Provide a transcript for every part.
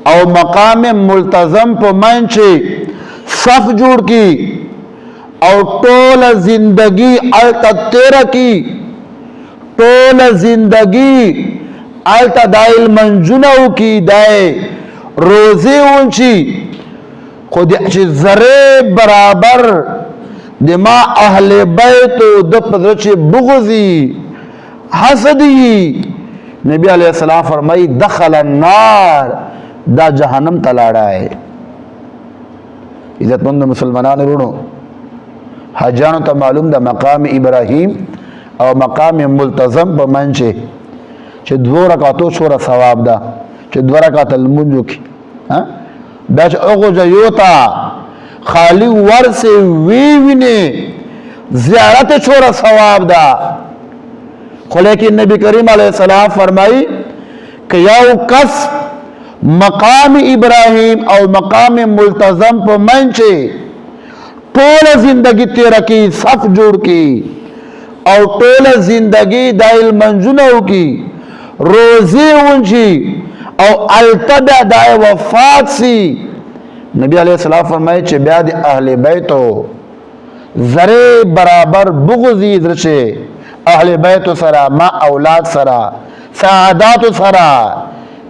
और मकाम मुल्तज़म पर मंचे सफ जोड़ की और टोल जिंदगी अलता तेरा की टोल जिंदगी अलता दाइल मंजुनऊ की दाए रोजे ऊंची खुद जरे बराबर दिमा अहले बैत दपदच बुग़ज़ी हसदी नबी अलैहिस्सलाम फरमाई दखल अन्नार दा जहन्नम तलाड़ा है। इज्जतमंद मुसलमानान रोनो हजानो तो मालूम दा मकाम इब्राहिम और मकाम मुल्तज़म पर मंचे चे दो रकातो छोरा सवाब दा चे दो रकात मुंजो की हाँ दाच ओगो जयोता खाली वर से वीविने ज़ियारत छोरा सवाब दा लेकिन नबी करीम अलैहिस्सलाम फरमाई कि यौ कस मकाम इब्राहिम और मकाम मुल्तज़म पर मंचे टोल जिंदगी तेरा की सफ जोड़ की और टोल जिंदगी दाइल मंजुनऊ की रोजी ऊंची और अलतदा दाए वफात सी नबी अलैहिस्सलाम फरमाए चे ब्याद अहले बैतो जरे बराबर बुग़ज़ी दृशे अहले बैत सरा मा औलाद सरा सादात सरा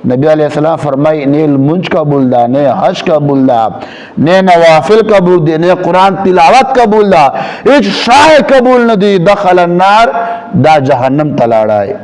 नबी अलैहिस्सलाम फरमाई ने मुंज कबूल दा ने हज कबूल दा ने नवाफिल कबूल दे ने कुरान तिलावत कबूल दा इच शाह कबूल न दी दखल अन्नार दा जहन्नम तलाड़ा है।